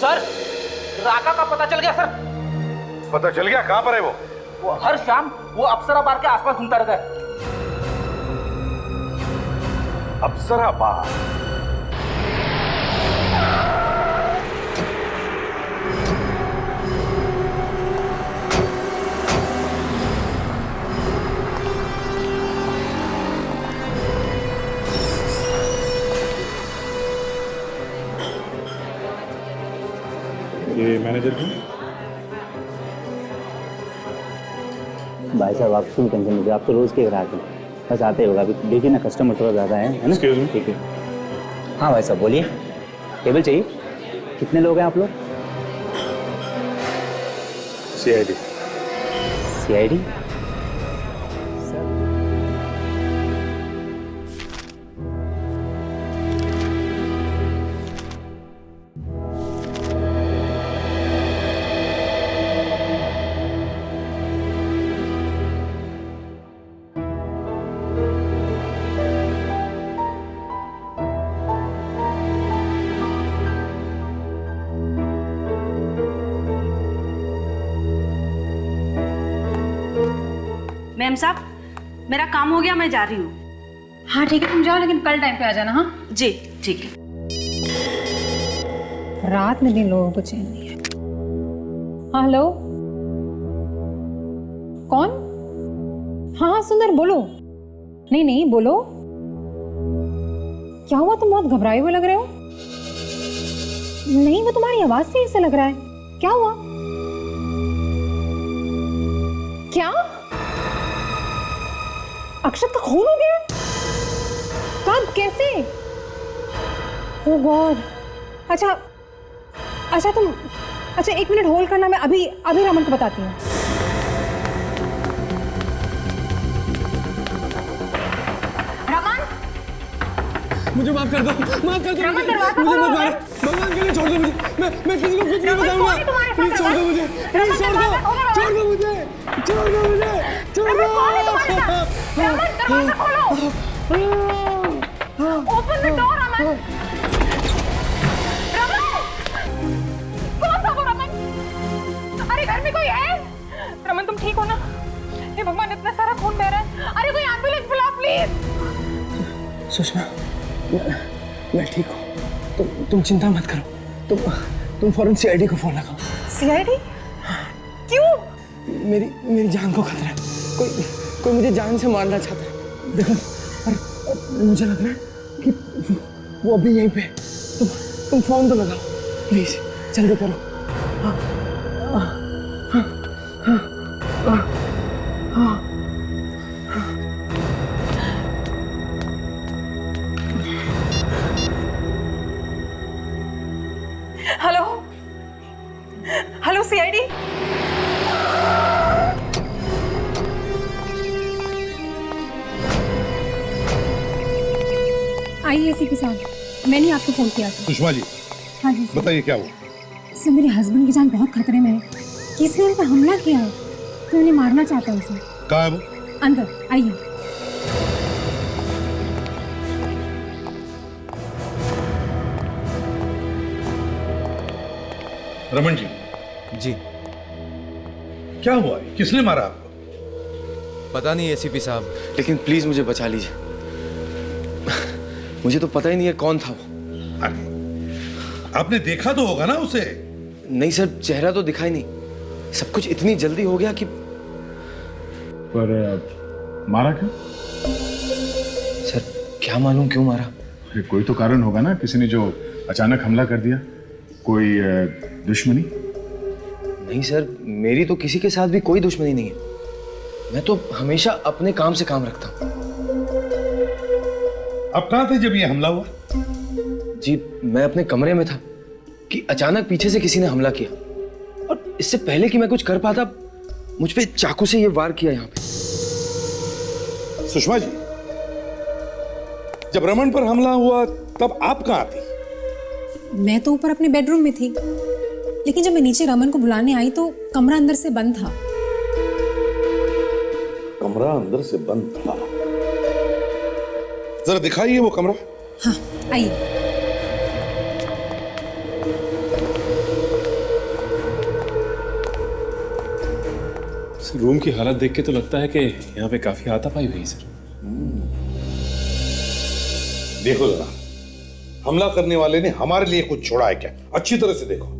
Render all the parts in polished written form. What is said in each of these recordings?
Sir, राका का पता चल गया सर। पता चल गया? कहाँ पर है वो? हर शाम वो अप्सरा बार के आसपास घूमता रहता है। अप्सरा बार? ये मैनेजर की? भाई साहब आप क्यों टेंशन लीजिए, आप तो रोज़ के ग्राहक हैं, बस आते होगा। अभी देखिए ना, कस्टमर थोड़ा ज़्यादा है ना। ठीक है। हाँ भाई साहब बोलिए, टेबल चाहिए? कितने लोग हैं आप लोग? CID। CID? मैम साहब, मेरा काम हो गया, मैं जा रही हूँ। हाँ ठीक है, तुम जाओ, लेकिन कल टाइम पे आ जाना। हाँ जी ठीक है। रात में दिन लोगों को चैन नहीं है। हाँ हेलो, कौन? हाँ हाँ सुंदर बोलो। नहीं नहीं बोलो, क्या हुआ? तुम बहुत घबराए हुए लग रहे हो। नहीं वो तुम्हारी आवाज से ऐसा लग रहा है। क्या हुआ? क्या अक्षत का खून हो गया? कब? कैसे? ओह गॉड। अच्छा अच्छा तुम, अच्छा 1 मिनट होल्ड करना, मैं अभी रमन को बताती हूँ। रमन, मुझे माफ कर दो, माफ कर दो। रमन दरवाजा मुझे खोलो। मत मारो, भगवान के लिए छोड़ दो मुझे। मैं किसी को कुछ नहीं बताऊंगा। प्लीज छोड़ दो मुझे, प्लीज छोड़ दो, छोड़ दो मुझे, छोड़ दो मुझे, छोड़ दो। रमन दरवाजा खोलो। Open the door Raman. Raman, कौन था वो रमन? अरे घर में कोई है? रमन तुम ठीक हो ना? हे भगवान, इतना सारा खून बह रहा है। अरे कोई एम्बुलेंस बुलाओ प्लीज। सुषमा, मैं ठीक हूँ, तुम चिंता मत करो। तुम फौरन CID को फोन लगाओ। CID? क्यों? मेरी जान को खतरा है। कोई मुझे जान से मारना चाहता है। देखो, और मुझे लग रहा है कि वो अभी यहीं पे। तुम फोन तो लगाओ प्लीज, जल्दी करो। हाँ हाँ हाँ हाँ हाँ हाँ। Hello hello CID? आइए इसी के साथ, मैंने आपको फोन किया था। सुषमा जी, हाँ जी सर। बताइए क्या हुआ? सर मेरे हस्बैंड की जान बहुत खतरे में है। किसी ने उन पर हमला किया है, तो उन्हें मारना चाहता है सर। कहाँ है वो? अंदर आइए। रमन जी, जी क्या हुआ है? किसने मारा आपको? पता नहीं ACP साहब, लेकिन प्लीज मुझे बचा लीजिए। मुझे तो पता ही नहीं है कौन था वो। आपने देखा तो होगा ना उसे? नहीं सर, चेहरा तो दिखाई नहीं। सब कुछ इतनी जल्दी हो गया कि। पर मारा क्यों? सर क्या मालूम क्यों मारा। अरे कोई तो कारण होगा ना, किसी ने जो अचानक हमला कर दिया। कोई दुश्मनी? नहीं सर, मेरी तो किसी के साथ भी कोई दुश्मनी नहीं है। मैं तो हमेशा अपने काम से काम रखता हूँ। आप कहाँ थे जब ये हमला हुआ? जी मैं अपने कमरे में था कि अचानक पीछे से किसी ने हमला किया, और इससे पहले कि मैं कुछ कर पाता, मुझ पे चाकू से ये वार किया यहाँ पे। सुषमा जी, जब रमन पर हमला हुआ तब आप कहाँ थी? मैं तो ऊपर अपने बेडरूम में थी, लेकिन जब मैं नीचे रमन को बुलाने आई तो कमरा अंदर से बंद था। कमरा अंदर से बंद था? जरा दिखाइए वो कमरा। हाँ आइए। रूम की हालत देख के तो लगता है कि यहाँ पे काफी हाथापाई हुई सर। देखो जरा, हमला करने वाले ने हमारे लिए कुछ छोड़ा है क्या? अच्छी तरह से देखो।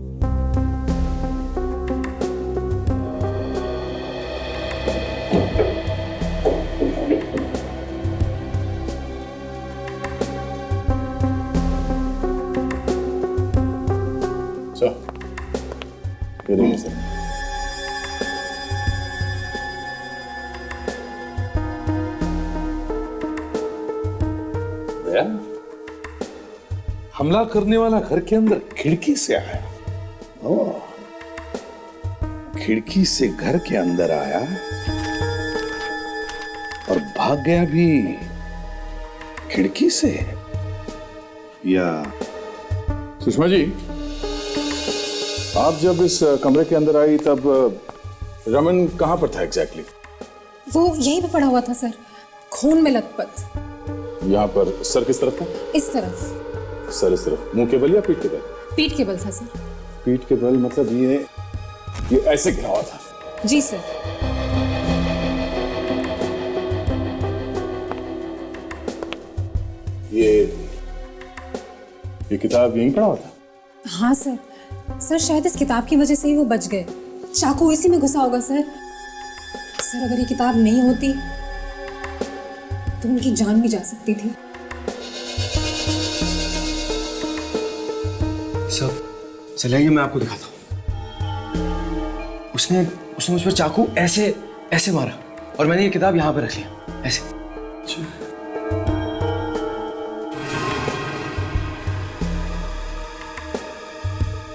ये देखिए सर। दया, हमला करने वाला घर के अंदर खिड़की से आया। ओह, खिड़की से घर के अंदर आया और भाग गया भी खिड़की से, या सुषमा जी, आप जब इस कमरे के अंदर आई तब रमन कहाँ पर था एग्जैक्टली? वो यहीं पे पड़ा हुआ था सर, खून में लथपथ। यहाँ पर सर किस तरफ था? इस तरफ। सर इस तरफ, मुंह के बल या पीठ के बल? पीठ के बल था सर। पीठ के बल मतलब ये ऐसे गिरा हुआ था? जी सर। ये किताब यहीं पड़ा हुआ था? हाँ सर। सर शायद इस किताब की वजह से ही वो बच गए। चाकू इसी में घुसा होगा सर। सर अगर ये किताब नहीं होती तो उनकी जान भी जा सकती थी। सब चलिए, मैं आपको दिखाता हूँ। उसने मुझ पर चाकू ऐसे ऐसे मारा और मैंने ये किताब यहाँ पे रख लिया ऐसे।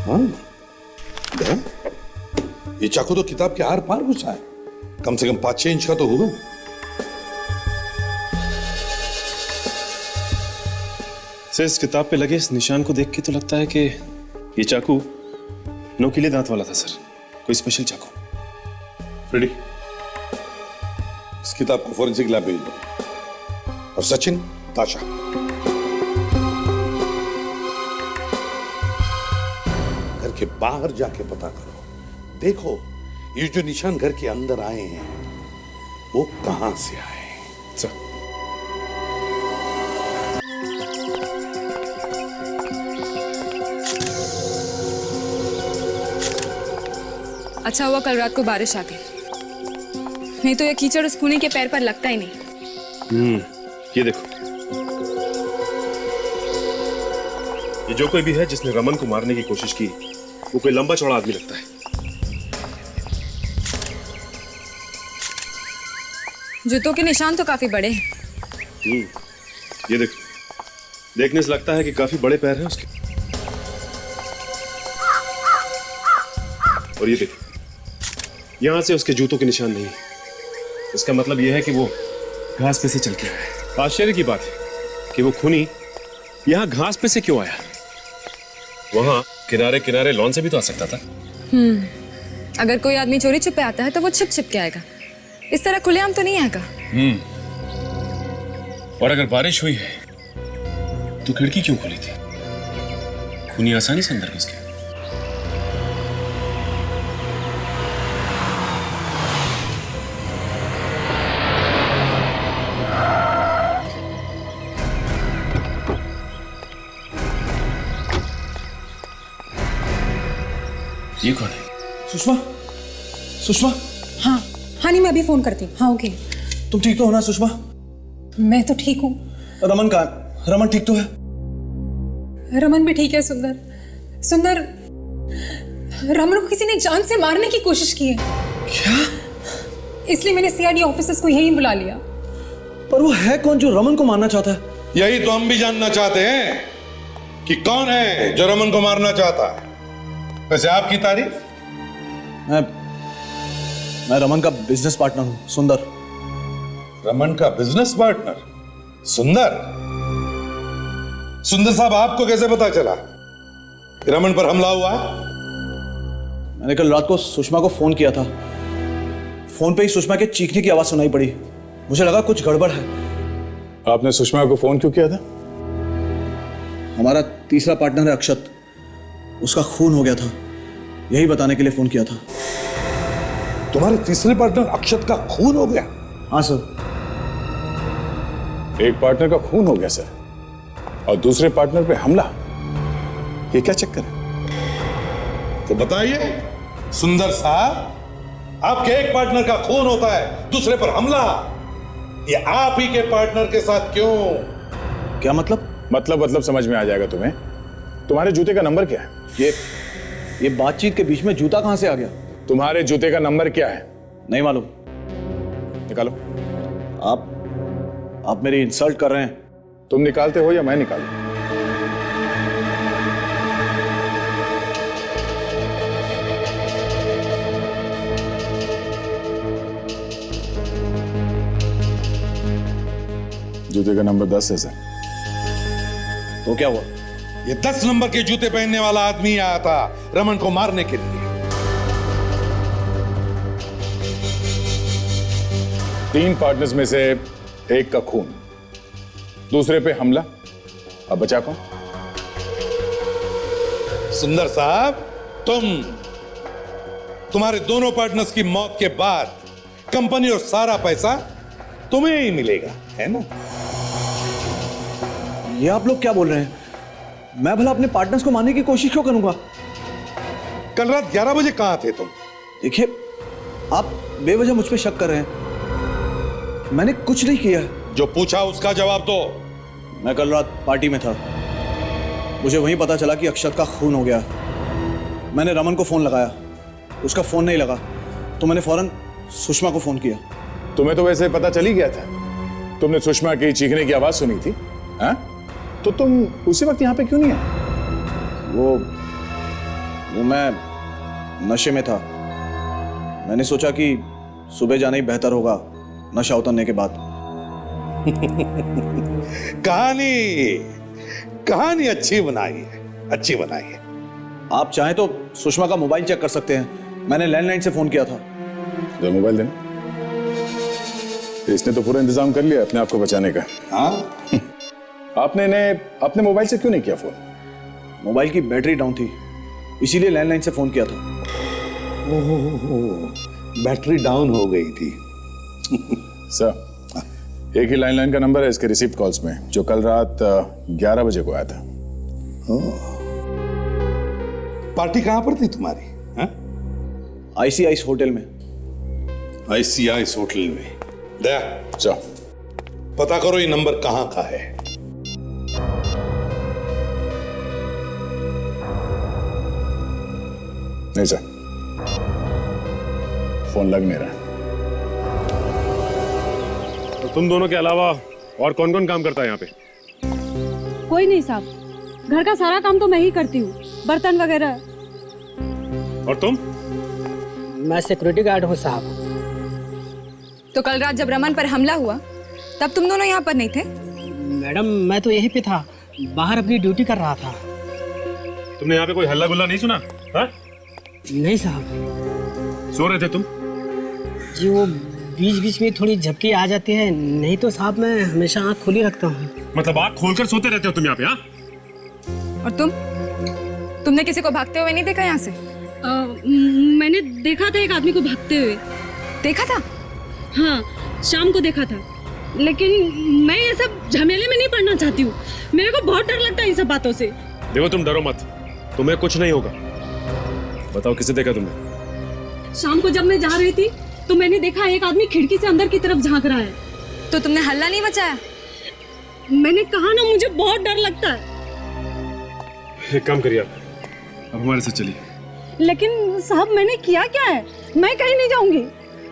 हाँ, दया, ये चाकू तो किताब के आर पार घुसा है, कम से कम 5-6 इंच का तो होगा। सर, इस किताब पे लगे इस निशान को देख के तो लगता है कि ये चाकू नोकीले दांत वाला था सर, कोई स्पेशल चाकू। रेडी, इस किताब को फॉरेंसिक लैब भेज दो। और सचिन, ताशा, घर के बाहर जाके पता करो, देखो ये जो निशान घर के अंदर आए हैं वो कहां से आए। सर, अच्छा हुआ कल रात को बारिश आ गई, नहीं तो ये कीचड़ उस खूनी के पैर पर लगता ही नहीं। ये देखो, ये जो कोई भी है जिसने रमन को मारने की कोशिश की, वो कोई लंबा चौड़ा आदमी लगता है। जूतों के निशान तो काफी बड़े हैं। ये देखो, देखने से लगता है कि काफी बड़े पैर हैं उसके। और ये देखो, यहां से उसके जूतों के निशान नहीं है। इसका मतलब यह है कि वो घास पे से चल के आया है। आश्चर्य की बात है कि वो खूनी यहां घास पे से क्यों आया? वहां किनारे किनारे लॉन से भी तो आ सकता था। अगर कोई आदमी चोरी छुपे आता है तो वो छिप छिप के आएगा, इस तरह खुलेआम तो नहीं आएगा। और अगर बारिश हुई है तो खिड़की क्यों खुली थी? खूनी आसानी से अंदर घुस गया। ये कौन है? सुषमा, सुषमा। हाँ हाँ, नहीं मैं अभी फोन करती हूँ। हाँ ओके। तुम ठीक तो हो ना सुषमा? मैं तो ठीक हूँ। रमन कहाँ? रमन ठीक तो है? रमन भी ठीक है। सुंदर, सुंदर, रमन को किसी ने जान से मारने की कोशिश की है। क्या? इसलिए मैंने सीआईडी ऑफिसर्स को यहीं बुला लिया। पर वो है कौन जो रमन को मारना चाहता है? यही तो हम भी जानना चाहते हैं कि कौन है जो रमन को मारना चाहता है। वैसे आपकी तारीफ? मैं रमन का बिजनेस पार्टनर हूं, सुंदर। रमन का बिजनेस पार्टनर सुंदर? सुंदर साहब, आपको कैसे पता चला कि रमन पर हमला हुआ? मैंने कल रात को सुषमा को फोन किया था। फोन पे ही सुषमा के चीखने की आवाज सुनाई पड़ी। मुझे लगा कुछ गड़बड़ है। आपने सुषमा को फोन क्यों किया था? हमारा तीसरा पार्टनर है अक्षत, उसका खून हो गया था, यही बताने के लिए फोन किया था। तुम्हारे तीसरे पार्टनर अक्षत का खून हो गया? हाँ सर। एक पार्टनर का खून हो गया सर, और दूसरे पार्टनर पे हमला। ये क्या चक्कर है? तो बताइए सुंदर साहब, आपके एक पार्टनर का खून होता है, दूसरे पर हमला, ये आप ही के पार्टनर के साथ क्यों? क्या मतलब? मतलब समझ में आ जाएगा तुम्हें। तुम्हारे जूते का नंबर क्या है? ये बातचीत के बीच में जूता कहां से आ गया? तुम्हारे जूते का नंबर क्या है? नहीं मालूम। निकालो। आप मेरी इंसल्ट कर रहे हैं। तुम निकालते हो या मैं निकालूं? जूते का नंबर 10 है सर। तो क्या हुआ? ये 10 नंबर के जूते पहनने वाला आदमी आया था रमन को मारने के लिए। 3 पार्टनर्स में से एक का खून, दूसरे पे हमला, अब बचा कौन? सुंदर साहब, तुम्हारे दोनों पार्टनर्स की मौत के बाद कंपनी और सारा पैसा तुम्हें ही मिलेगा, है ना? ये आप लोग क्या बोल रहे हैं? मैं भला अपने पार्टनर्स को मारने की कोशिश क्यों करूंगा? कल रात 11 बजे कहां थे तुम? देखिए, आप बेवजह मुझ पे शक कर रहे हैं। मैंने कुछ नहीं किया। जो पूछा उसका जवाब दो। मैं कल रात पार्टी में था, मुझे वहीं पता चला कि अक्षत का खून हो गया। मैंने रमन को फोन लगाया, उसका फोन नहीं लगा, तो मैंने फौरन सुषमा को फोन किया। तुम्हें तो वैसे पता चल ही गया था, तुमने सुषमा की चीखने की आवाज सुनी थी, हाँ? तो तुम उसी वक्त यहाँ पे क्यों नहीं आए? वो मैं नशे में था। मैंने सोचा कि सुबह जाना ही बेहतर होगा नशा उतरने के बाद। कहानी अच्छी बनाई है, अच्छी बनाई है। आप चाहें तो सुषमा का मोबाइल चेक कर सकते हैं, मैंने लैंडलाइन से फोन किया था। तो मोबाइल देना। इसने तो पूरा इंतजाम कर लिया अपने आप को बचाने का। हाँ? आपने मोबाइल से क्यों नहीं किया फोन? मोबाइल की बैटरी डाउन थी, इसीलिए लैंडलाइन से फोन किया था। बैटरी डाउन हो गई थी। सर, एक ही लैंडलाइन का नंबर है इसके रिसीव्ड कॉल्स में, जो कल रात 11 बजे को आया था। पार्टी कहां पर थी तुम्हारी? आईसीआईस होटल में। आईसीआईस होटल में? दया, जाओ पता करो ये नंबर कहां का है। नहीं सर, फोन लग नहीं रहा। तो तुम दोनों के अलावा और कौन कौन काम करता है यहाँ पे? कोई नहीं साहब, घर का सारा काम तो मैं ही करती हूँ, बर्तन वगैरह। और तुम? मैं सिक्योरिटी गार्ड हूँ साहब। तो कल रात जब रमन पर हमला हुआ तब तुम दोनों यहाँ पर नहीं थे? मैडम, मैं तो यहीं पे था, बाहर अपनी ड्यूटी कर रहा था। तुमने यहाँ पे कोई हल्ला गुल्ला नहीं सुना? हाँ? नहीं साहब। सो रहे थे तुम? जी वो बीच बीच में थोड़ी झपकी आ जाती है, नहीं तो साहब मैं हमेशा आँख खुली रखता हूँ। मतलब आँख खोलकर सोते रहते हो तुम यहाँ पे? हाँ? और तुमने किसी को भागते हुए नहीं देखा यहाँ से? मैंने देखा था एक आदमी को भागते हुए। देखा था? हाँ, शाम को देखा था, लेकिन मैं ये सब झमेले में नहीं पड़ना चाहती हूँ। मेरे को बहुत डर लगता है इन सब बातों से। देखो तुम डरो मत, तुम्हें कुछ नहीं होगा। बताओ किसे देखा तुमने? शाम को जब मैं जा रही थी तो मैंने देखा एक आदमी खिड़की से अंदर की तरफ झांक रहा है। तो तुमने हल्ला नहीं मचाया? मैंने कहा ना, मुझे बहुत डर लगता है। एक काम करिए, आप अब हमारे साथ चलिए। लेकिन साहब मैंने किया क्या है? मैं कहीं नहीं जाऊंगी।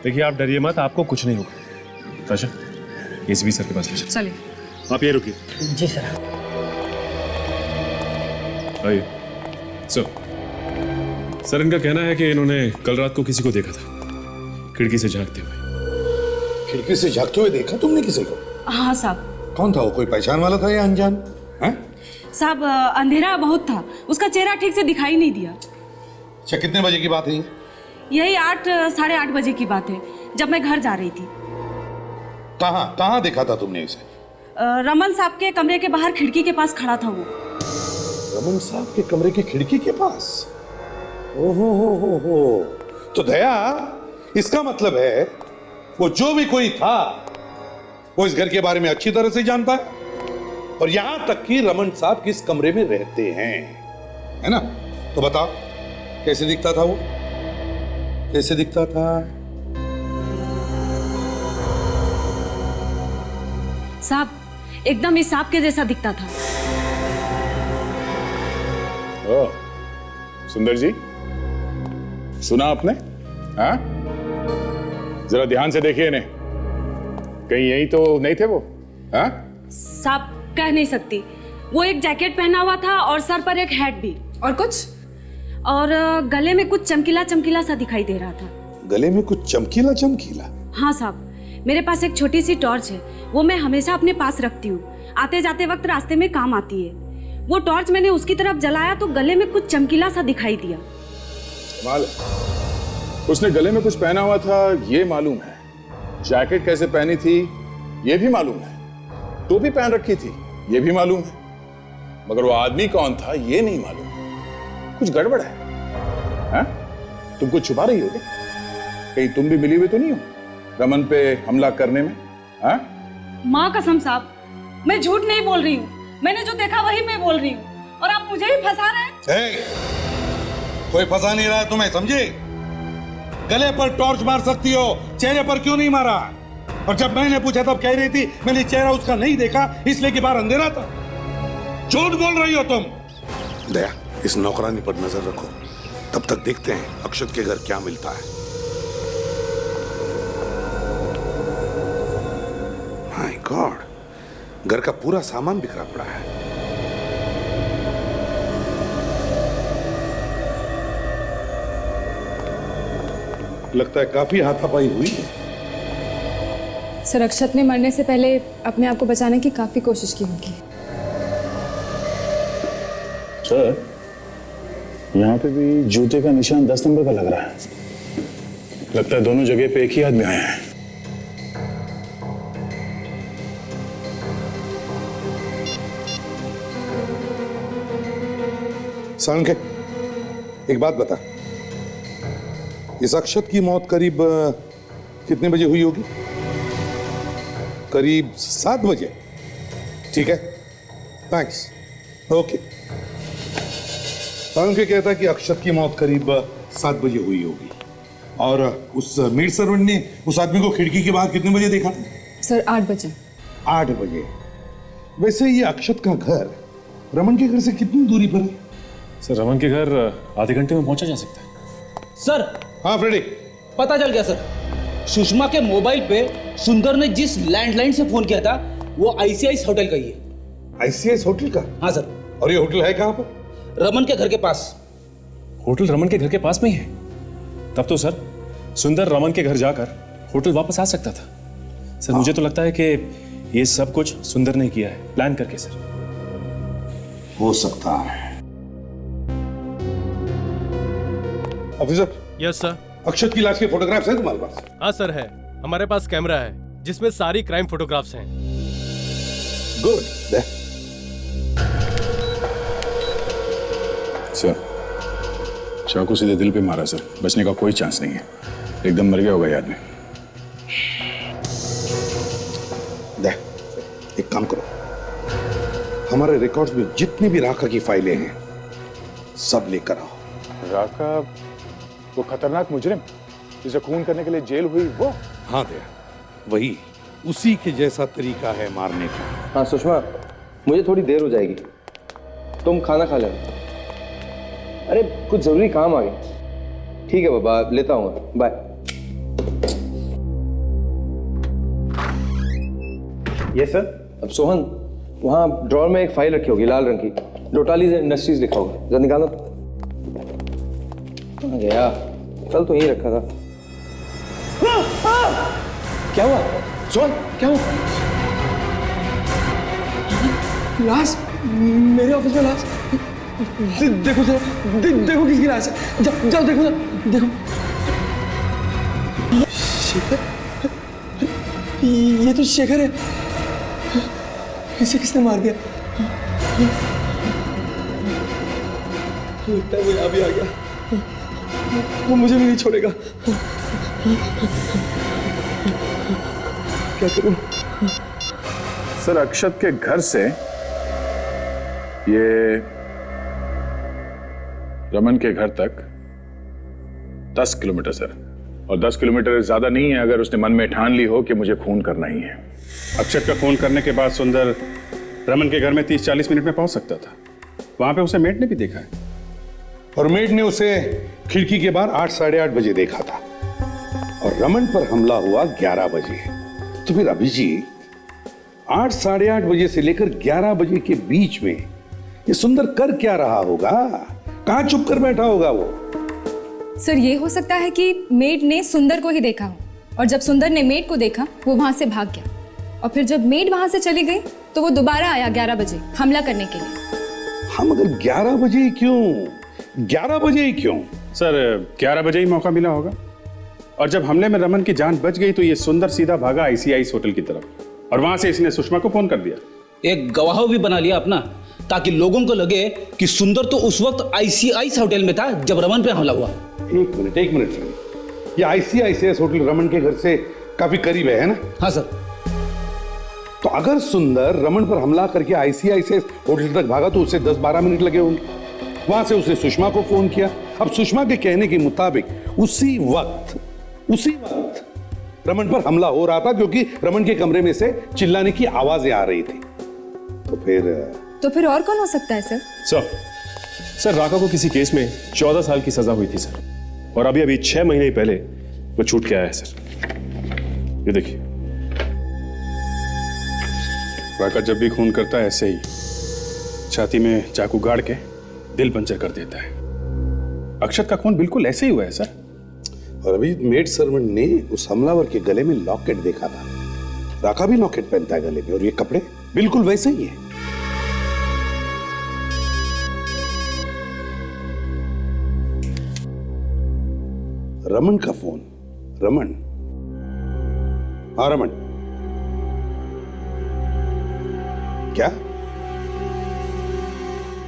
देखिए आप डरिए मत, आपको कुछ नहीं होगा। ताशा, एसीपी सर के पास ले चलो। चलिए। आप ये रुकिए। जी सर। आइए। सर, इनका कहना है कि इन्होंने कल रात को किसी को देखा था खिड़की से झांकते हुए। खिड़की से झांकते हुए देखा तुमने किसी को? हाँ साहब। कौन था वो? कोई पहचान वाला था या अनजान? साहब अंधेरा बहुत था, उसका चेहरा ठीक से दिखाई नहीं दिया। अच्छा, कितने बजे की बात है? यही 8 साढ़े 8 बजे की बात है, जब मैं घर जा रही थी। कहाँ देखा था तुमने इसे? रमन साहब के कमरे के बाहर खिड़की के पास खड़ा था वो। रमन साहब के कमरे के खिड़की के पास? ओहो हो। तो दया, इसका मतलब है वो जो भी कोई था वो इस घर के बारे में अच्छी तरह से जानता है, और यहां तक कि रमन साहब किस कमरे में रहते हैं, है ना? तो बताओ कैसे दिखता था वो? कैसे दिखता था? साहब एकदम इस सांप के जैसा दिखता था। ओ, सुंदर जी, सुना आपने? हाँ? जरा ध्यान से देखिए इन्हें, कहीं यही तो नहीं थे वो? हाँ? साहब कह नहीं सकती, वो एक जैकेट पहना हुआ था और सर पर एक हैट भी। और कुछ? और गले में कुछ चमकीला चमकीला सा दिखाई दे रहा था। गले में कुछ चमकीला चमकीला? हाँ साहब, मेरे पास एक छोटी सी टॉर्च है, वो मैं हमेशा अपने पास रखती हूँ, आते जाते वक्त रास्ते में काम आती है। वो टॉर्च मैंने उसकी तरफ जलाया तो गले में कुछ चमकीला सा दिखाई दिया। कमाल, उसने गले में कुछ पहना हुआ था ये मालूम है, जैकेट कैसे पहनी थी ये भी मालूम है, टोपी पहन रखी थी ये भी मालूम है, मगर वो आदमी कौन था ये नहीं मालूम। कुछ गड़बड़ है, हाँ? तुम कुछ छुपा रही हो क्या? कहीं तुम भी मिली हुई तो नहीं हो रमन पे हमला करने में? हाँ? माँ कसम साहब, मैं झूठ नहीं बोल रही हूँ, मैंने जो देखा वही मैं बोल रही हूँ, और आप मुझे ही फंसा रहे हैं। कोई फंसा नहीं रहा है तुम्हें, समझे? गले पर टॉर्च मार सकती हो, चेहरे पर क्यों नहीं मारा? और जब मैंने पूछा तब कह रही थी मैंने चेहरा उसका नहीं देखा इसलिए कि बाहर अंधेरा था। झूठ बोल रही हो तुम। दया, इस नौकरानी पर नजर रखो, तब तक देखते हैं अक्षत के घर क्या मिलता है। माय गॉड, घर का पूरा सामान बिखरा पड़ा है। लगता है काफी हाथापाई हुई है। सर, अक्षत ने मरने से पहले अपने आप को बचाने की काफी कोशिश की होगी। सर, यहाँ पे भी जूते का निशान 10 नंबर का लग रहा है। लगता है दोनों जगह पे एक ही आदमी आया है। सांके, एक बात बता, इस अक्षत की मौत करीब कितने बजे हुई होगी? करीब 7 बजे। ठीक है, थैंक्स, ओके। सांके कहता है कि अक्षत की मौत करीब 7 बजे हुई होगी, और उस मेड सर्वेंट ने उस आदमी को खिड़की के बाहर कितने बजे देखा था? सर 8 बजे। 8 बजे। वैसे ये अक्षत का घर रमन के घर से कितनी दूरी पर है? सर, रमन के घर आधे घंटे में पहुंचा जा सकता है। सर। हाँ फ्रेडी, पता चल गया सर, सुषमा के मोबाइल पे सुंदर ने जिस लैंडलाइन से फोन किया था वो आईसीआईस होटल का ही है। आईसीआईस होटल का? हाँ सर। और ये होटल है कहाँ पर? रमन के घर के पास। होटल रमन के घर के पास में ही है? तब तो सर सुंदर रमन के घर जाकर होटल वापस आ सकता था। सर, मुझे तो लगता है कि ये सब कुछ सुंदर ने किया है, प्लान करके। सर, हो सकता है। ऑफिसर। Yes sir. अक्षत की लाश के फोटोग्राफ्स हैं तुम्हारे पास? हाँ सर, है। हमारे पास कैमरा है जिसमें सारी क्राइम फोटोग्राफ्स हैं। गुड। सर, चाकू सीधे दिल पे मारा सर, बचने का कोई चांस नहीं है, एकदम मर गया होगा ये आदमी। एक काम करो, हमारे रिकॉर्ड्स में जितनी भी राका की फाइलें हैं सब लेकर आओ। राका, वो खतरनाक मुजरिम जिसे खून करने के लिए जेल हुई वो? हाँ दया, वही, उसी के जैसा तरीका है मारने का। हाँ सुषमा, मुझे थोड़ी देर हो जाएगी, तुम खाना खा लेना। अरे कुछ जरूरी काम आ गया। ठीक है बाबा, लेता हूँ, बाय। Yes sir. अब सोहन, वहाँ ड्रॉर में एक फाइल रखी होगी लाल रंग की, डोटालीज इंडस्ट्रीज लिखा होगा, जरा निकालना। गया, कल तो यही रखा था। क्या हुआ सोहन, क्या हुआ? लाश, मेरे ऑफिस में लाश। देखो जरा, देखो किसकी लाश है। जाओ देखो ना, देखो। शेखर, ये तो शेखर है। इसे किसने मार दिया? लगता है वो यहाँ भी आ गया, वो मुझे भी नहीं छोड़ेगा। क्या करूं? सर, अक्षत के घर से ये रमन के घर तक 10 किलोमीटर सर, और 10 किलोमीटर ज्यादा नहीं है अगर उसने मन में ठान ली हो कि मुझे खून करना ही है। अक्षत का खून करने के बाद सुंदर रमन के घर में 30-40 मिनट में पहुंच सकता था। वहां पे उसे मेट ने भी देखा है, और मेड ने उसे खिड़की के बाहर 8-8:30 बजे देखा था, और रमन पर हमला हुआ 11 बजे। तो फिर अभिजीत 8-8:30 बजे से लेकर 11 बजे के बीच में ये सुंदर कर क्या रहा होगा? कहां छुप कर बैठा होगा वो? सर, ये हो सकता है कि मेड ने सुंदर को ही देखा हो, और जब सुंदर ने मेड को देखा वो वहां से भाग गया, और फिर जब मेड वहां से चली गई तो वो दोबारा आया 11 बजे हमला करने के लिए। हम अगर 11 बजे ही क्यों? 11 बजे ही क्यों? सर 11 बजे ही मौका मिला होगा, और जब हमले में रमन की जान बच गई तो ये सुंदर सीधा भागा आईसीआईस होटल की तरफ, और वहां से इसने सुषमा को फोन कर दिया। एक गवाह भी बना लिया अपना, ताकि लोगों को लगे कि सुंदर तो उस वक्त आईसीआईस होटल में था जब रमन पे हमला हुआ। एक मिनट फ्रेंड, ये आईसीआईसीएस होटल रमन के घर से काफी करीब है ना? हाँ सर। तो अगर सुंदर रमन पर हमला करके आईसीआईसीएस होटल तक भागा तो उसे 10-12 मिनट लगे होंगे। वहां से उसने सुषमा को फोन किया। अब सुषमा के कहने के मुताबिक उसी वक्त रमन पर हमला हो रहा था, क्योंकि रमन के कमरे में से चिल्लाने की आवाजें आ रही थी। तो फिर और कौन हो सकता है सर? सर राका को किसी केस में 14 साल की सजा हुई थी सर, और अभी 6 महीने पहले वो छूट के आया है सर। ये देखिए, राका जब भी खून करता है ऐसे ही छाती में चाकू गाड़ के दिल पंचर कर देता है। अक्षत का खून बिल्कुल ऐसे ही हुआ है सर। और अभी मेड सर्वेंट ने उस हमलावर के गले में लॉकेट देखा था। राका भी लॉकेट पहनता है गले में, और ये कपड़े बिल्कुल वैसे ही है। रमन का फोन। रमन? हाँ रमन,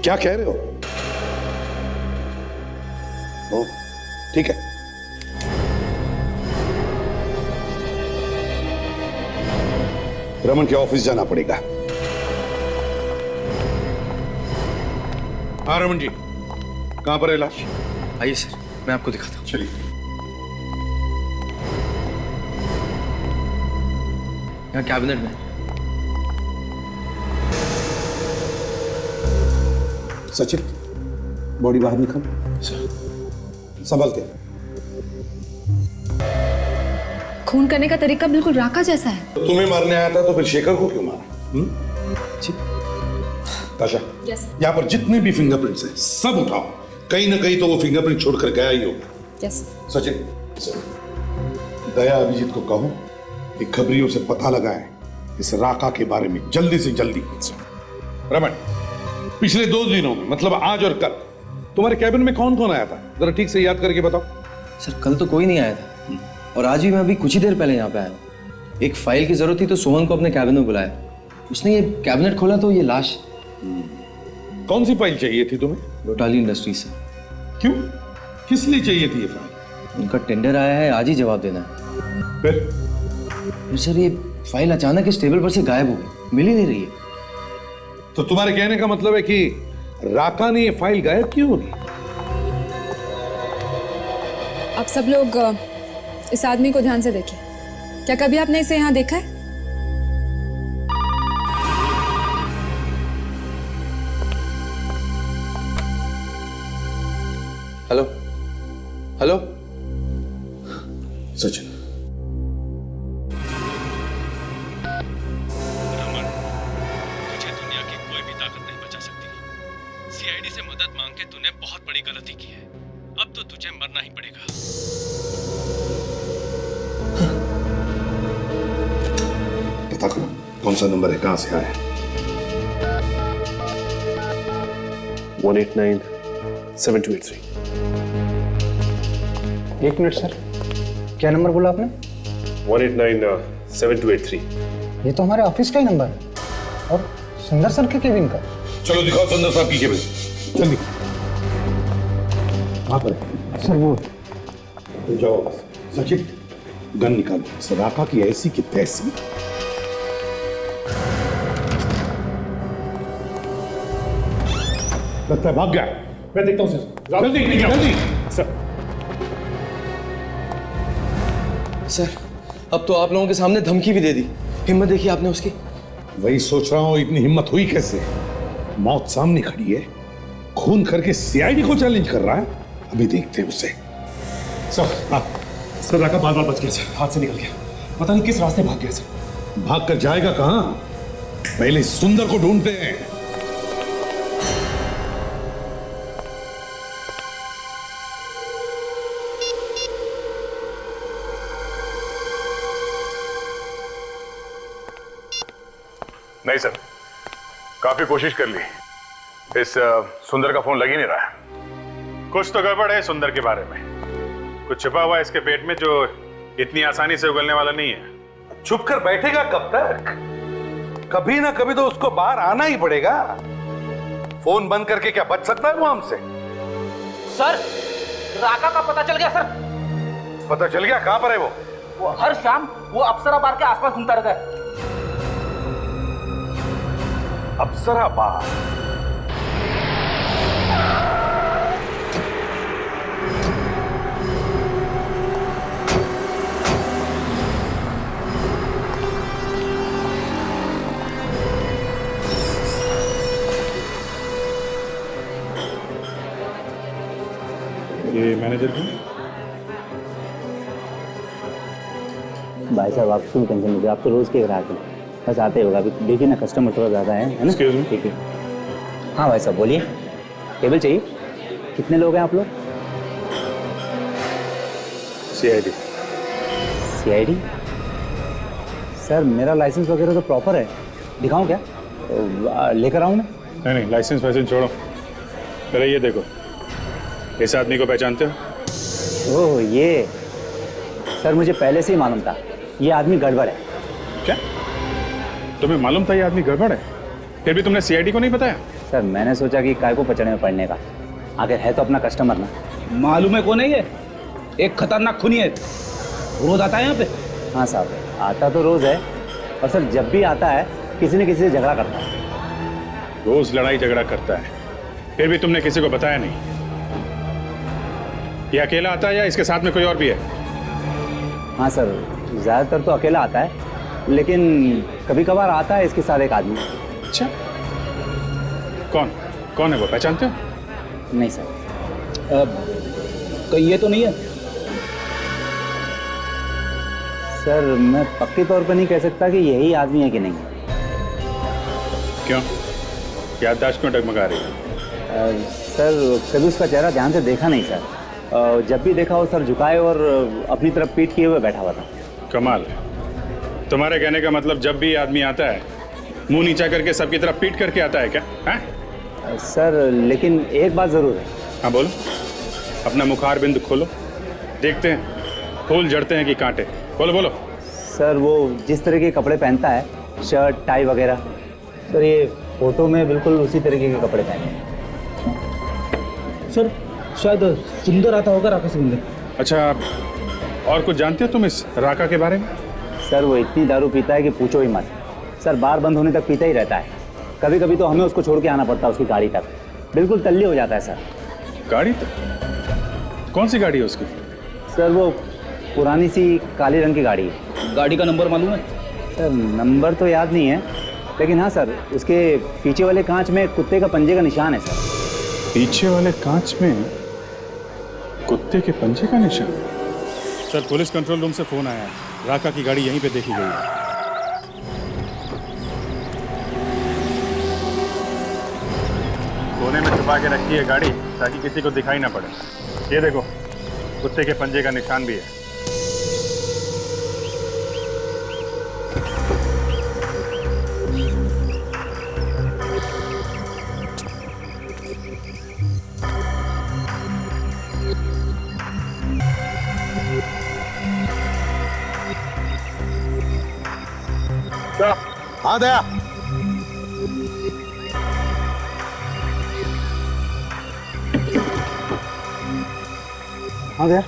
क्या कह रहे हो? ओ, ठीक है। रमन के ऑफिस जाना पड़ेगा। हाँ रमन जी, कहां पर है लाश? आइए सर, मैं आपको दिखाता हूँ। चलिए। यहाँ कैबिनेट में। सचिन, बॉडी बाहर निकाल। संभल के। खून करने का तरीका बिल्कुल राका जैसा है। तो तुम्हें मारने आया था तो फिर शेखर को क्यों मारा? ताशा, यहाँ पर जितने भी फिंगरप्रिंट्स हैं सब उठाओ। कहीं ना कहीं तो वो फिंगरप्रिंट छोड़कर गया ही होगा। सचिन, दया अभिजीत को कहो कि खबरियों से पता लगाए इस राका के बारे में जल्दी से जल्दी। रमन, पिछले 2 दिनों में, मतलब आज और कल, तुम्हारे कैबिन में कौन कौन आया था? जरा ठीक से याद करके बताओ। सर कल तो कोई नहीं आया था, और आज भी मैं अभी कुछ ही देर पहले यहाँ पे आया। एक फाइल की जरूरत थी तो सोहन को अपने कैबिन में बुलाया। उसने ये कैबिनेट खोला तो ये लाश। कौन सी फाइल चाहिए थी तुम्हें? लोटाली इंडस्ट्रीज से। क्यों? किस लिए चाहिए थी ये फाइल? उनका टेंडर आया है, आज ही जवाब देना है। फिर सर ये फाइल अचानक इस टेबल पर से गायब हो गई, मिल ही नहीं रही है। तो तुम्हारे कहने का मतलब है कि राका ने ये फाइल गायब क्यों होगी? आप सब लोग इस आदमी को ध्यान से देखिए। क्या कभी आपने इसे यहाँ देखा है? हेलो हेलो सचिन, रमन, तुझे दुनिया की कोई भी ताकत नहीं बचा सकती। सीआईडी से मदद मांग के तूने बहुत बड़ी गलती की है। अब तो तुझे मरना ही पड़ेगा। पता करो कौन सा नंबर है, कहां से आया है। 189-7283। 1 मिनट सर, क्या नंबर बोला आपने? 189-7283। ये तो हमारे ऑफिस का ही नंबर है, और सुंदर सर के केबिन का। चलो दिखाओ सुंदर साहब की केबिन। जल्दी। कहां पर है? सर वो तो जाओ। सचिन, गन निकाल सदाका की ऐसी की तैसी। लगता है भाग गया। मैं देखता हूं सर, जल्दी जल्दी। सर अब तो आप लोगों के सामने धमकी भी दे दी। हिम्मत देखिए आपने उसकी। वही सोच रहा हूं, इतनी हिम्मत हुई कैसे? मौत सामने खड़ी है, खून करके सीआईडी को चैलेंज कर रहा है। अभी देखते हैं उसे। सर राका बार बार बच गया सर, हाथ से निकल गया। पता नहीं किस रास्ते भाग गया सर। भाग कर जाएगा कहां? पहले सुंदर को ढूंढते हैं। नहीं सर, काफी कोशिश कर ली, इस सुंदर का फोन लग ही नहीं रहा है। कुछ तो गड़बड़ है सुंदर के बारे में। कुछ छुपा हुआ है इसके पेट में जो इतनी आसानी से उगलने वाला नहीं है। चुप कर बैठेगा कब तक? कभी ना कभी तो उसको बाहर आना ही पड़ेगा। फोन बंद करके क्या बच सकता है वो हमसे? सर, राका का पता चल गया सर। पता चल गया? कहां पर है वो हर शाम वो अप्सरा बार के आसपास घूमता रहता है। अप्सरा बार? ये मैनेजर की? भाई साहब आप क्यों टेंशन लीजिए, आप तो रोज के ग्राहक हैं, बस आते होगा। अभी देखिए ना कस्टमर थोड़ा ज़्यादा है ना। ठीक है। हाँ भाई साहब बोलिए, टेबल चाहिए? कितने लोग हैं आप लोग? सीआईडी। सीआईडी? सर मेरा लाइसेंस वगैरह तो प्रॉपर है, दिखाऊं क्या? लेकर आऊं मैं? नहीं लाइसेंस वाइसेंस छोड़ो, पहले ये देखो, इस आदमी को पहचानते हो? ओह ये सर मुझे पहले से ही मालूम था, ये आदमी गड़बड़ है। क्या तुम्हें मालूम था ये आदमी गड़बड़ है, फिर भी तुमने सीआईडी को नहीं बताया? सर मैंने सोचा कि काय को पचड़े में पड़ने का, आखिर है तो अपना कस्टमर ना। मालूम है कौन है ये? एक खतरनाक खूनी है, रोज आता है यहाँ पे। हाँ साहब आता तो रोज है, और सर जब भी आता है किसी न किसी से झगड़ा करता है। रोज लड़ाई झगड़ा करता है, फिर भी तुमने किसी को बताया नहीं? ये अकेला आता है या इसके साथ में कोई और भी है? हाँ सर ज़्यादातर तो अकेला आता है, लेकिन कभी कभार आता है इसके साथ एक आदमी। अच्छा कौन कौन है वो, पहचानते हो? नहीं सर। कहीं ये तो नहीं है? सर मैं पक्के तौर पर नहीं कह सकता कि यही आदमी है कि नहीं। क्यों, याददाश्त क्यों डगमगा रही है? सर कभी उसका चेहरा ध्यान से देखा नहीं सर, जब भी देखा वो सर झुकाए और अपनी तरफ पीठ किए हुए बैठा हुआ था। कमाल, तुम्हारे कहने का मतलब जब भी आदमी आता है मुंह नीचा करके सबकी तरफ पीट करके आता है क्या? है सर लेकिन एक बात जरूर है। हाँ बोलो, अपना मुखार बिंद खोलो, देखते हैं फूल जड़ते हैं कि कांटे। बोलो बोलो। सर वो जिस तरह के कपड़े पहनता है, शर्ट टाई वगैरह, सर ये फोटो में बिल्कुल उसी तरीके के कपड़े पहने हैं। सर शायद सुंदर आता होगा, राका सुंदर। अच्छा और कुछ जानते हो तुम इस राका के बारे में? सर वो इतनी दारू पीता है कि पूछो ही मत। सर बार बंद होने तक पीता ही रहता है, कभी कभी तो हमें उसको छोड़ के आना पड़ता है उसकी गाड़ी तक, बिल्कुल तल्ली हो जाता है सर। गाड़ी तक? कौन सी गाड़ी है उसकी? सर वो पुरानी सी काली रंग की गाड़ी है। गाड़ी का नंबर मालूम है? सर नंबर तो याद नहीं है, लेकिन हाँ सर उसके पीछे वाले कांच में कुत्ते का पंजे का निशान है सर। पीछे वाले कांच में कुत्ते के पंजे का निशान? सर पुलिस कंट्रोल रूम से फोन आया है, राका की गाड़ी यहीं पे देखी गई है। कोने में छुपा के रखी है गाड़ी ताकि किसी को दिखाई ना पड़े। ये देखो कुत्ते के पंजे का निशान भी है। हाँ दया, हाँ गया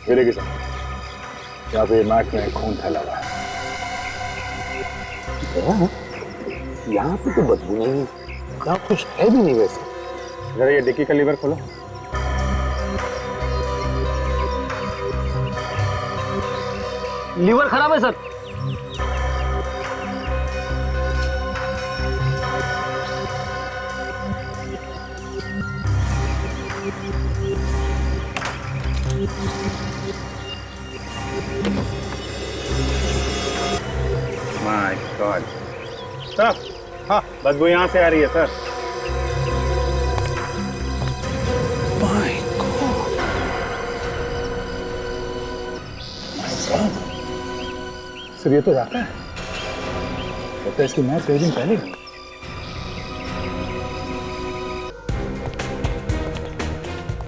मिलेगी सर। यहाँ पे मैट में खून फैला हुआ है। यहाँ पे तो बदबू नहीं, यहाँ कुछ है भी नहीं वैसे। जरा ये डिक्की का लीवर खोलो। लीवर खराब है सर। माय गॉड सर, हाँ बदबू यहाँ से आ रही है सर। सर ये तो राका है, लगता है इसकी मौत कई दिन पहले हुई।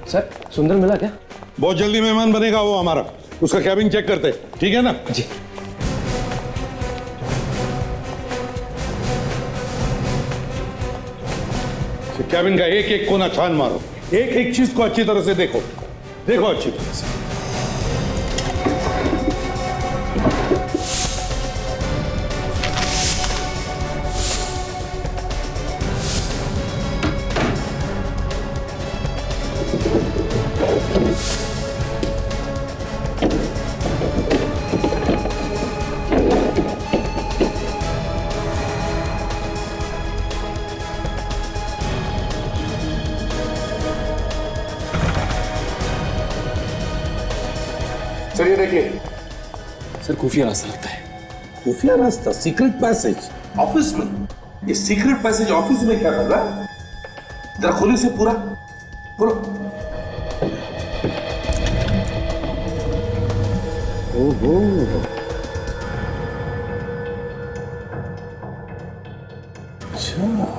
सर सुंदर मिला क्या? बहुत जल्दी मेहमान बनेगा वो हमारा, उसका कैबिन चेक करते, ठीक है ना? जी। कैबिन का एक एक कोना छान मारो, एक एक चीज को अच्छी तरह से देखो, देखो अच्छी तरह से। सर ये देखिए। सर खुफिया रास्ता लगता है। खुफिया रास्ता, सीक्रेट पैसेज ऑफिस में? ये सीक्रेट पैसेज ऑफिस में क्या कर रहा है? जरा खोलिए से पूरा, बोलो। ओहो, अच्छा।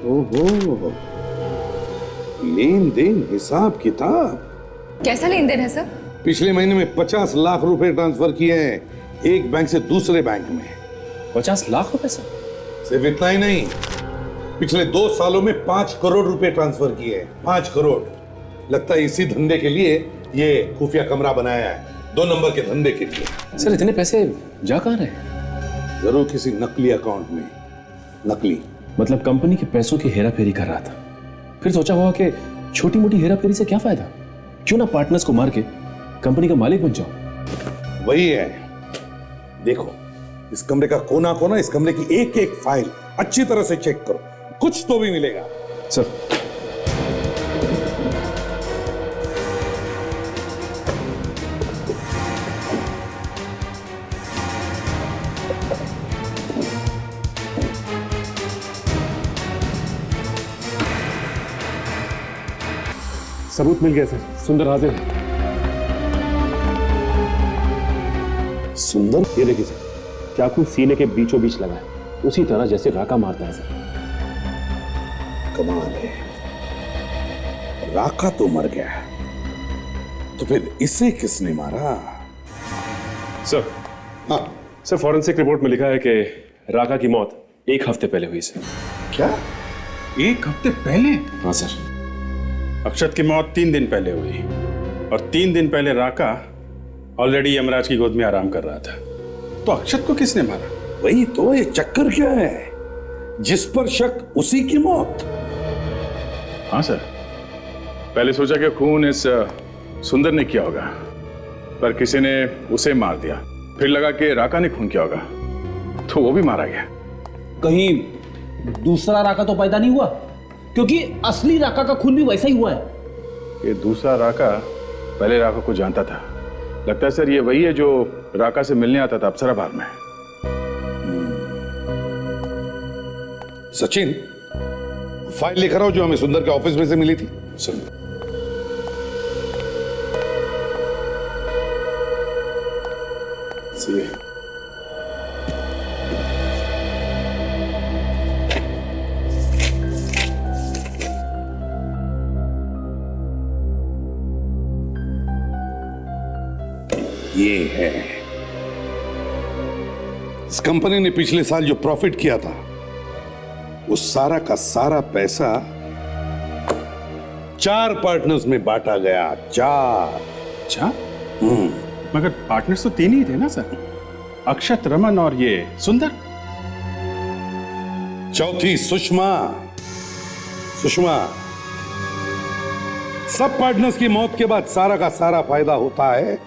ओहो, लेन देन हिसाब किताब। कैसा लेन देन है सर? पिछले महीने में 50 लाख रुपए ट्रांसफर किए हैं, एक बैंक से दूसरे बैंक में। 50 लाख रुपए सर? सिर्फ इतना ही नहीं, पिछले 2 सालों में 5 करोड़ रुपए ट्रांसफर किए हैं। 5 करोड़। लगता है इसी धंधे के लिए ये खुफिया कमरा बनाया है, 2 नंबर के धंधे के लिए। सर इतने पैसे जा कहाँ रहे? जरूर किसी नकली अकाउंट में। नकली मतलब कंपनी के पैसों की हेरा फेरी कर रहा था, फिर सोचा होगा कि छोटी मोटी हेरा फेरी से क्या फायदा, क्यों ना पार्टनर्स को मार के कंपनी का मालिक बन जाओ। वही है। देखो इस कमरे का कोना कोना, इस कमरे की एक एक फाइल अच्छी तरह से चेक करो, कुछ तो भी मिलेगा। सर सबूत मिल गया सर, सुंदर हाजिर है। सुंदर? ये देखिए सर, चाकू सीने के बीचों बीच लगा है, उसी तरह जैसे राका मारता है सर। कमाल है, राका तो मर गया, तो फिर इसे किसने मारा? सर, हाँ सर फॉरेंसिक रिपोर्ट में लिखा है कि राका की मौत 1 हफ्ते पहले हुई सर। क्या? 1 हफ्ते पहले? हाँ सर। अक्षत की मौत 3 दिन पहले हुई, और 3 दिन पहले राका ऑलरेडी यमराज की गोद में आराम कर रहा था। तो अक्षत को किसने मारा? वही तो, ये चक्कर क्या है? जिस पर शक उसी की मौत। हाँ सर, पहले सोचा कि खून इस सुंदर ने किया होगा, पर किसी ने उसे मार दिया। फिर लगा कि राका ने खून किया होगा, तो वो भी मारा गया। कहीं दूसरा राका तो पैदा नहीं हुआ? क्योंकि असली राका का खून भी वैसा ही हुआ है। ये दूसरा राका पहले राका को जानता था। लगता है सर ये वही है जो राका से मिलने आता था अप्सराबाद में। सचिन, फाइल लेकर आओ जो हमें सुंदर के ऑफिस में से मिली थी। सर ये है इस कंपनी ने पिछले साल जो प्रॉफिट किया था वो सारा का सारा पैसा 4 पार्टनर्स में बांटा गया। 4। अच्छा, मगर पार्टनर्स तो 3 ही थे ना सर, अक्षत, रमन और ये सुंदर। चौथी सुषमा। सुषमा, सब पार्टनर्स की मौत के बाद सारा का सारा फायदा होता है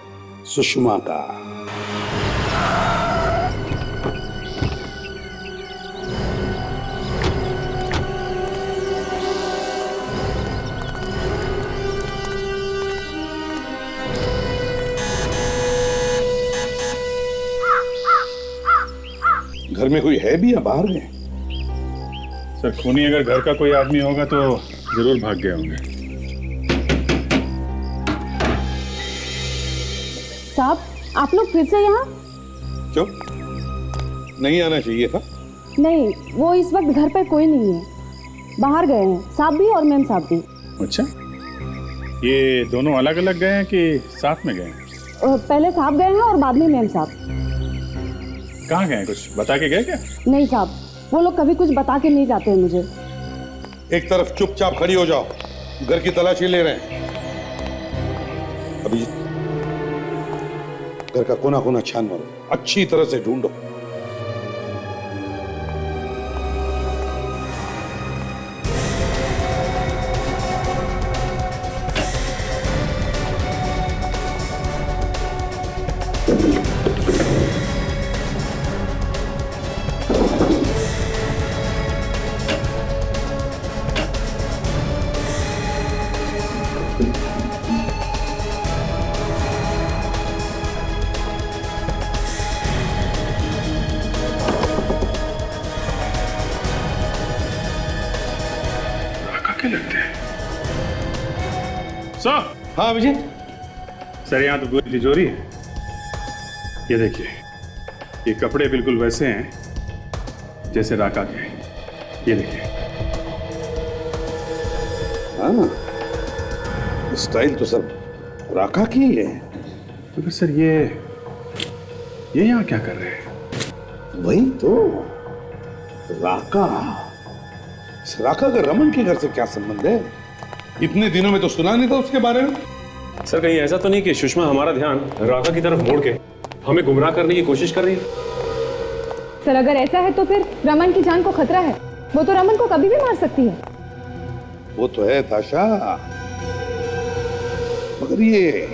सुषमा का। घर में कोई है भी या बाहर गए? सर खूनी अगर घर का कोई आदमी होगा तो जरूर भाग गए होंगे। साहब, आप लोग फिर से यहाँ? क्यों? नहीं आना चाहिए था? नहीं, वो इस वक्त घर पर कोई नहीं है, बाहर गए हैं, साहब भी और मैम साहब भी। अच्छा, ये दोनों अलग अलग गए हैं कि साथ में गए हैं? पहले साहब गए हैं और बाद में मैम साहब। कहाँ गए? कुछ बता के गए क्या? नहीं साहब, वो लोग कभी कुछ बता के नहीं जाते हैं मुझे। एक तरफ चुपचाप खड़ी हो जाओ, घर की तलाशी ले रहे हैं। अभी घर का कोना कोना छान मारो, अच्छी तरह से ढूंढो। सर। हाँ अभिजीत। सर यहाँ तो पूरी तिजोरी है। ये देखिए, ये कपड़े बिल्कुल वैसे हैं जैसे राका के। ये देखिए। हाँ, स्टाइल तो सब राका की ही है। तो फिर सर ये यहाँ क्या कर रहे हैं? वही तो, राका। इस राका का रमन के घर से क्या संबंध है? इतने दिनों में तो सुना नहीं था उसके बारे में। सर कहीं ऐसा तो नहीं कि सुषमा हमारा ध्यान राका की तरफ मोड़ के हमें गुमराह करने की कोशिश कर रही है? सर अगर ऐसा है तो फिर रमन की जान को खतरा है। वो तो रमन को कभी भी मार सकती है। वो तो है ताशा, मगर ये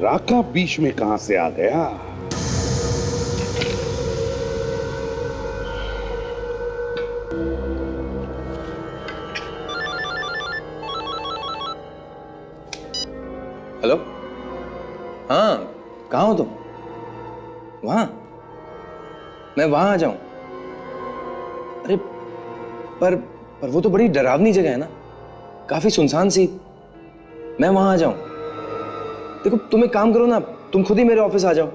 राका बीच में कहां से आ गया? हेलो, हाँ कहाँ हो तुम? वहां? मैं वहां आ जाऊं? अरे पर वो तो बड़ी डरावनी जगह है ना, काफी सुनसान सी। मैं वहां आ जाऊं? देखो तुम एक काम करो ना, तुम खुद ही मेरे ऑफिस आ जाओ।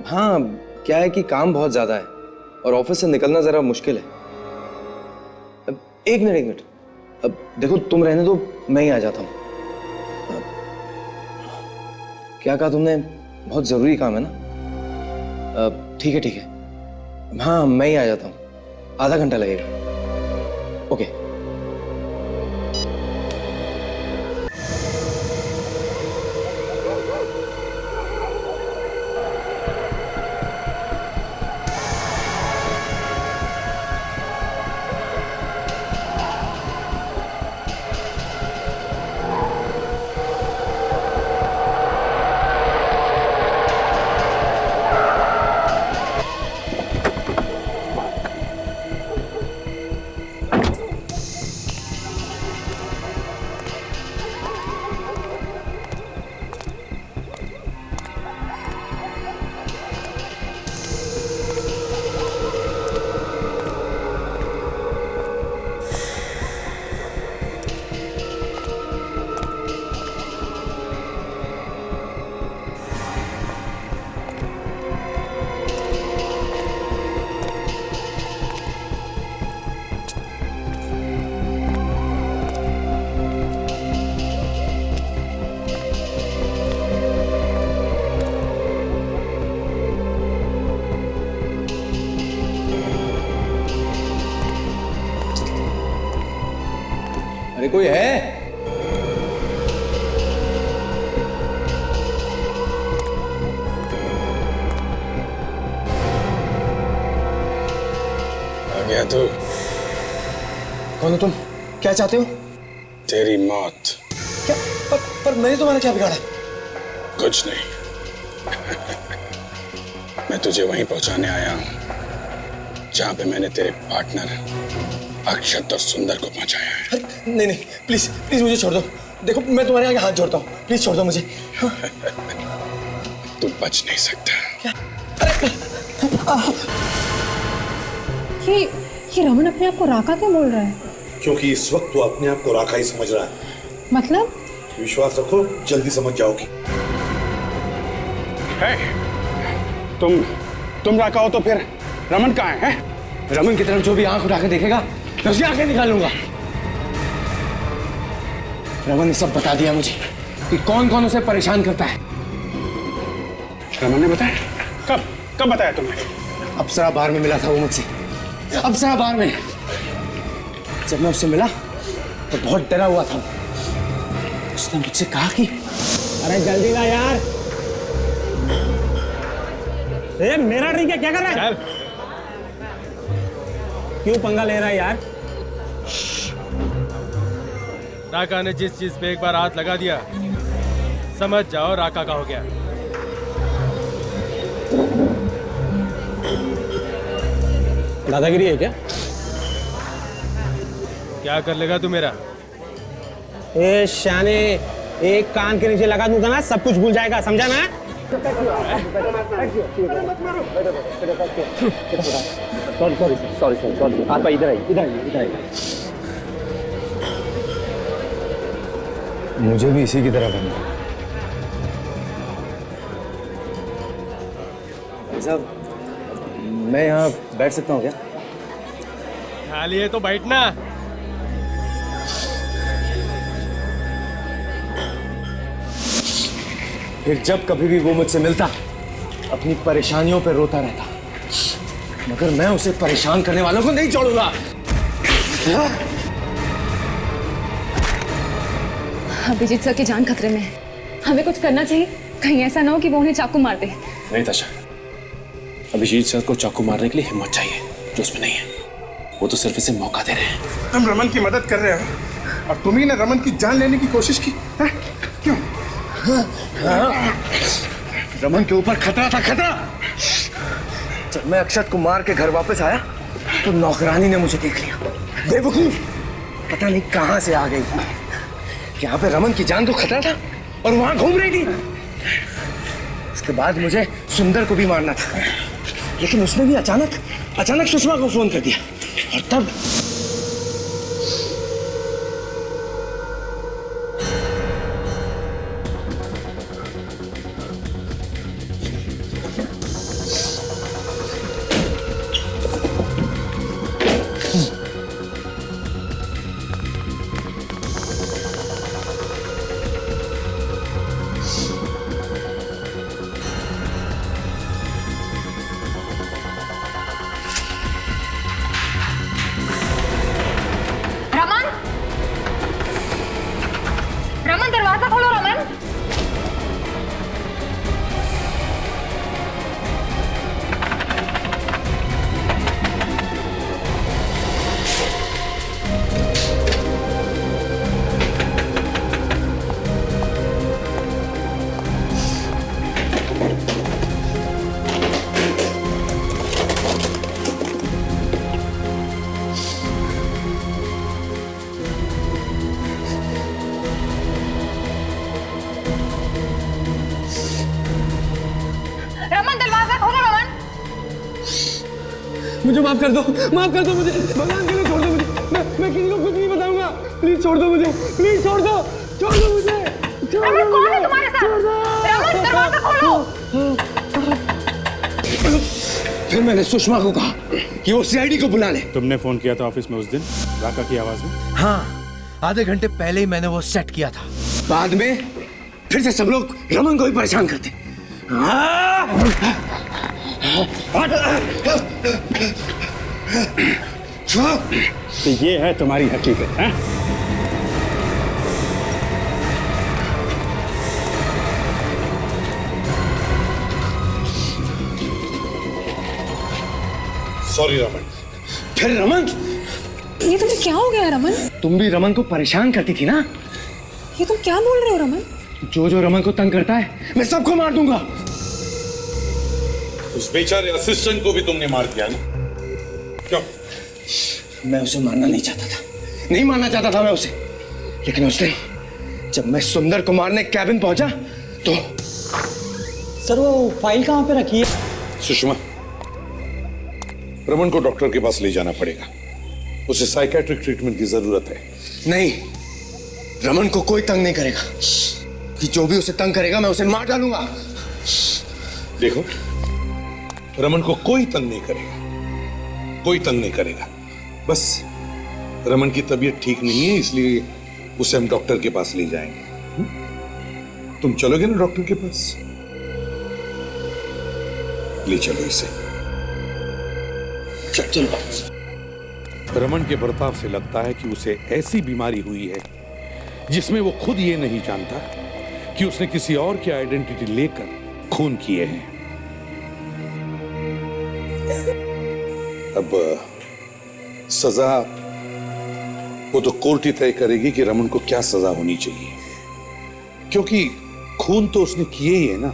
हाँ क्या है कि काम बहुत ज्यादा है और ऑफिस से निकलना जरा मुश्किल है। अब एक मिनट, अब देखो तुम रहने दो, मैं ही आ जाता हूँ। क्या कहा तुमने? बहुत जरूरी काम है ना? ठीक है। हाँ मैं ही आ जाता हूँ, आधा घंटा लगेगा। ओके। कौन हो तुम? क्या चाहते हो? तेरी मौत। क्या? पर मैंने तुम्हारा क्या बिगाड़ा? कुछ नहीं। मैं तुझे वहीं पहुंचाने आया हूं जहां पे मैंने तेरे पार्टनर अक्षत और सुंदर को पहुंचाया है। नहीं नहीं, प्लीज प्लीज मुझे छोड़ दो। देखो मैं तुम्हारे आगे हाथ जोड़ता हूँ, प्लीज छोड़ दो मुझे। तू बच नहीं सकता। ये रमन अपने आप को राका क्यों बोल रहा है? क्योंकि इस वक्त वो अपने आप को राका ही समझ रहा है। मतलब? विश्वास रखो, जल्दी समझ जाओगी। तुम राका हो तो फिर रमन कहाँ है? रमन की तरफ जो भी आंख उठा के देखेगा मैं उसकी आंखें निकाल लूंगा। रमन ने सब बता दिया मुझे कि कौन कौन उसे परेशान करता है। रमन ने बताया? कब बताया तुम्हें? अप्सरा बार में मिला था वो मुझसे। अप्सरा बार में जब मैं उससे मिला तो बहुत डरा हुआ था। उसने मुझसे कहा कि अरे जल्दी ला यार। ए, मेरा ड्रिंक है, क्या कर रहा है? क्यों पंगा ले रहा है यार? राका ने जिस चीज पे एक बार हाथ लगा दिया, समझ जाओ राका का हो गया। दादागिरी है क्या? क्या कर लेगा तू मेरा? ए शाने, एक कान के नीचे लगा दूंगा ना, सब कुछ भूल जाएगा, समझा ना? सॉरी आप इधर आइए। मुझे भी इसी की तरह बनना। साहब, मैं यहाँ बैठ सकता हूँ क्या? खाली है तो बैठना। फिर जब कभी भी वो मुझसे मिलता अपनी परेशानियों पर रोता रहता, मगर मैं उसे परेशान करने वालों को नहीं छोड़ूंगा। अभिजीत सर की जान खतरे में है, हमें कुछ करना चाहिए। कहीं ऐसा ना हो कि वो उन्हें चाकू मार दे। नहीं ताशा, अभिजीत सर को चाकू मारने के लिए हिम्मत चाहिए जो उसमें नहीं है। वो तो सिर्फ इसे मौका दे रहे हैं। हम रमन की मदद कर रहे हैं और तुम ही ने रमन की जान लेने की कोशिश की है? क्यों? रमन के ऊपर खतरा था, खतरा। जब मैं अक्षत को मार के घर वापस आया तो नौकरानी ने मुझे देख लिया। बेवकूफ, पता नहीं कहां से आ गई। यहाँ पे रमन की जान तो खतरा था और वहां घूम रही थी। उसके बाद मुझे सुंदर को भी मारना था, लेकिन उसने भी अचानक सुषमा को फोन कर दिया और तब रमन दरवाजा खोलो। रमन मुझे माफ कर दो मुझे। भगवान के लिए छोड़ दो मुझे। मैं किसी को कुछ नहीं बताऊंगा। प्लीज छोड़ दो मुझे, प्लीज छोड़ दो मुझे। रमन कौन है तुम्हारे साथ? रमन दरवाजा खोलो। फिर मैंने सुषमा को कहा कि वो सीआईडी को बुला ले। तुमने फोन किया था ऑफिस में उस दिन राका की आवाज में? हाँ, आधे घंटे पहले ही मैंने वो सेट किया था। बाद में फिर से सब लोग रमन को ही परेशान करते। तो ये है तुम्हारी हकीकत है? सॉरी रमन। फिर रमन ये तुम्हें क्या हो गया रमन? तुम भी रमन को परेशान करती थी ना? ये तुम क्या बोल रहे हो रमन? जो जो रमन को तंग करता है मैं सबको मार दूंगा। उस बेचारे असिस्टेंट को भी तुमने मार दिया ना? क्यों? मैं उसे मारना नहीं चाहता था, नहीं मारना चाहता था मैं उसे, लेकिन उस दिन जब मैं सुंदर को मारने कैबिन पहुंचा तो सर वो फाइल कहाँ पे रखी है? सुषमा, रमन को डॉक्टर के पास ले जाना पड़ेगा, उसे साइकेट्रिक ट्रीटमेंट की जरूरत है। नहीं, रमन को कोई तंग नहीं करेगा, कि जो भी उसे तंग करेगा मैं उसे मार डालूंगा। देखो, रमन को कोई तंग नहीं करेगा, कोई तंग नहीं करेगा। बस रमन की तबीयत ठीक नहीं है, इसलिए उसे हम डॉक्टर के पास ले जाएंगे। तुम चलोगे ना डॉक्टर के पास? ले चलो इसे। चलो। रमन के बर्ताव से लगता है कि उसे ऐसी बीमारी हुई है जिसमें वो खुद ये नहीं जानता कि उसने किसी और की आइडेंटिटी लेकर खून किए हैं। अब सजा वो तो कोर्ट ही तय करेगी कि रमन को क्या सजा होनी चाहिए, क्योंकि खून तो उसने किए ही है ना।